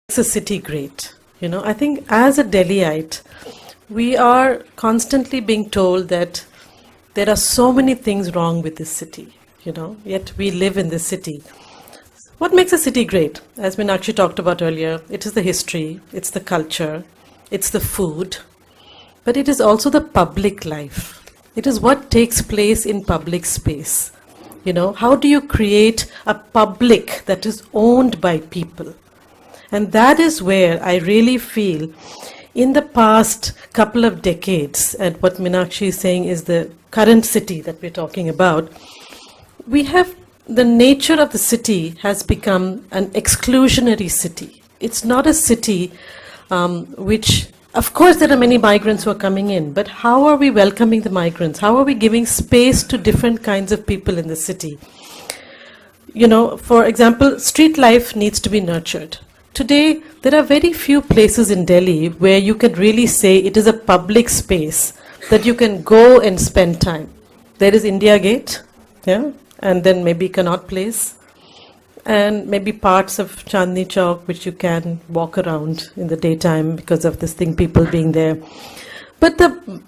Makes a city great. I think as a Delhiite, we are constantly being told that there are so many things wrong with this city, yet we live in this city. What makes a city great? As Meenakshi talked about earlier, it is the history, it's the culture, it's the food, but it is also the public life. It is what takes place in public space. How do you create a public that is owned by people? And that is where I really feel in the past couple of decades, and what Meenakshi is saying is the current city that we're talking about, the nature of the city has become an exclusionary city. It's not a city which, of course, there are many migrants who are coming in, but how are we welcoming the migrants? How are we giving space to different kinds of people in the city? For example, street life needs to be nurtured. Today, there are very few places in Delhi where you can really say it is a public space that you can go and spend time. There is India Gate, and then maybe Connaught Place, and maybe parts of Chandni Chowk which you can walk around in the daytime because of this thing, people being there. But the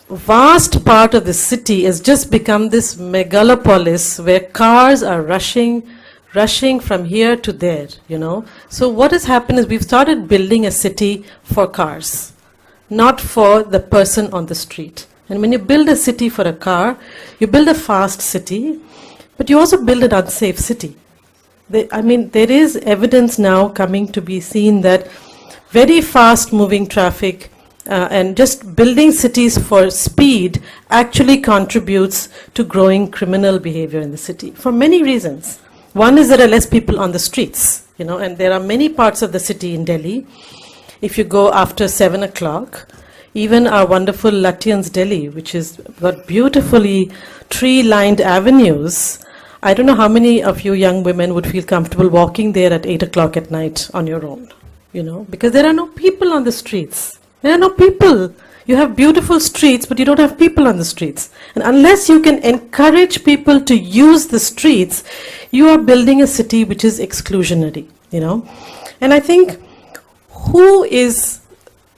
vast part of the city has just become this megalopolis where cars are rushing from here to there, So what has happened is we've started building a city for cars, not for the person on the street. And when you build a city for a car, you build a fast city, but you also build an unsafe city. There is evidence now coming to be seen that very fast moving traffic and just building cities for speed actually contributes to growing criminal behavior in the city for many reasons. One is there are less people on the streets, and there are many parts of the city in Delhi. If you go after 7 o'clock, even our wonderful Lutyens Delhi, which has got beautifully tree-lined avenues, I don't know how many of you young women would feel comfortable walking there at 8 o'clock at night on your own, because there are no people on the streets. There are no people. You have beautiful streets, but you don't have people on the streets. And unless you can encourage people to use the streets, you are building a city which is exclusionary, And I think, who is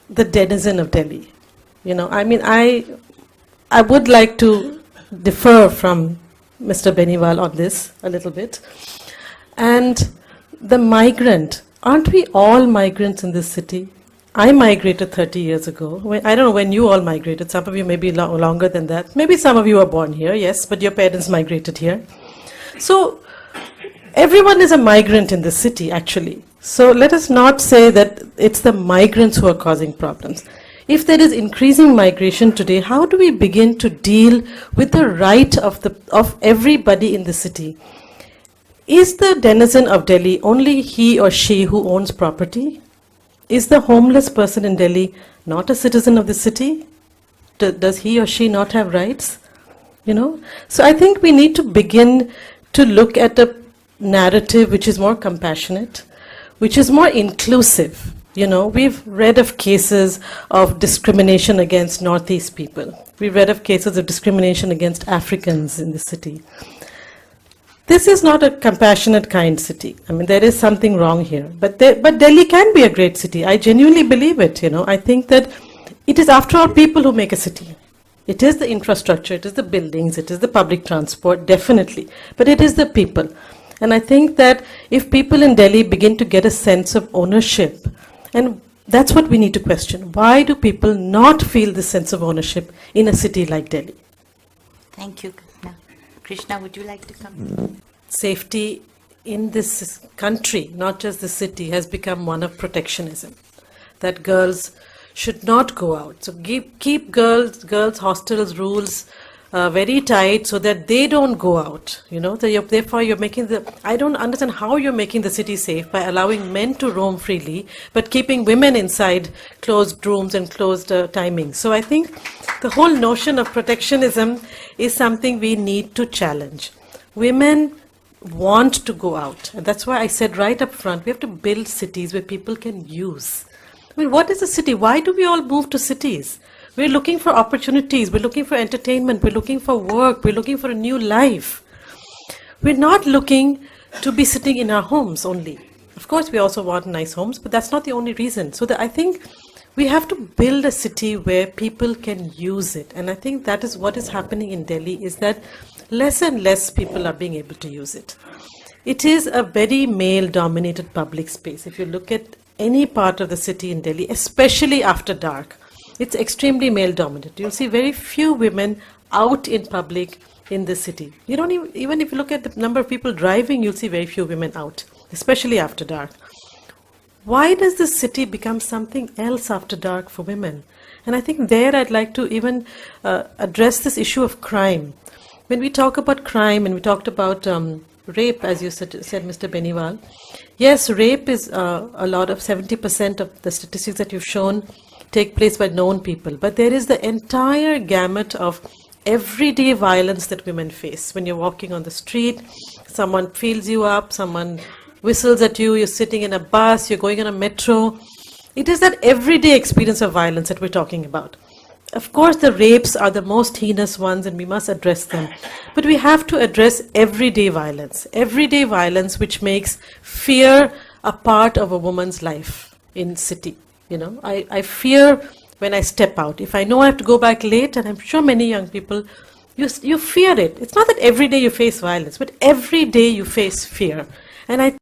the denizen of Delhi? I would like to differ from Mr. Beniwal on this a little bit. And the migrant, aren't we all migrants in this city? I migrated 30 years ago. I don't know when you all migrated. Some of you may be longer than that. Maybe some of you were born here, yes, but your parents migrated here. So everyone is a migrant in the city, actually. So let us not say that it's the migrants who are causing problems. If there is increasing migration today, how do we begin to deal with the right of everybody in the city? Is the denizen of Delhi only he or she who owns property? Is the homeless person in Delhi not a citizen of the city? Does he or she not have rights? So I think we need to begin to look at a narrative which is more compassionate, which is more inclusive. We've read of cases of discrimination against Northeast people. We've read of cases of discrimination against Africans in the city. This is not a compassionate, kind city. There is something wrong here. But Delhi can be a great city. I genuinely believe it, I think that it is, after all, people who make a city. It is the infrastructure, it is the buildings, it is the public transport, definitely. But it is the people. And I think that if people in Delhi begin to get a sense of ownership, and that's what we need to question. Why do people not feel this sense of ownership in a city like Delhi? Thank you. Krishna, would you like to come? Safety in this country, not just the city, has become one of protectionism. That girls should not go out. So keep girls' hostels rules very tight so that they don't go out. So therefore you're making I don't understand how you're making the city safe by allowing men to roam freely, but keeping women inside closed rooms and closed timings. So I think the whole notion of protectionism is something we need to challenge. Women want to go out. And that's why I said right up front, we have to build cities where people can use. What is a city? Why do we all move to cities? We're looking for opportunities, we're looking for entertainment, we're looking for work, we're looking for a new life. We're not looking to be sitting in our homes only. Of course, we also want nice homes, but that's not the only reason. So I think we have to build a city where people can use it. And I think that is what is happening in Delhi, is that less and less people are being able to use it. It is a very male-dominated public space. If you look at any part of the city in Delhi, especially after dark, it's extremely male-dominated. You'll see very few women out in public in the city. You don't even if you look at the number of people driving, you'll see very few women out, especially after dark. Why does the city become something else after dark for women? And I think there I'd like to even address this issue of crime. When we talk about crime and we talked about rape, as you said, Mr. Beniwal, yes, rape is a lot of 70% of the statistics that you've shown take place by known people. But there is the entire gamut of everyday violence that women face. When you're walking on the street, someone feels you up, someone whistles at you, you're sitting in a bus, you're going on a metro. It is that everyday experience of violence that we're talking about. Of course, the rapes are the most heinous ones and we must address them. But we have to address everyday violence which makes fear a part of a woman's life in city. You know, I fear when I step out. If I know I have to go back late, and I'm sure many young people, you fear it. It's not that every day you face violence, but every day you face fear. And I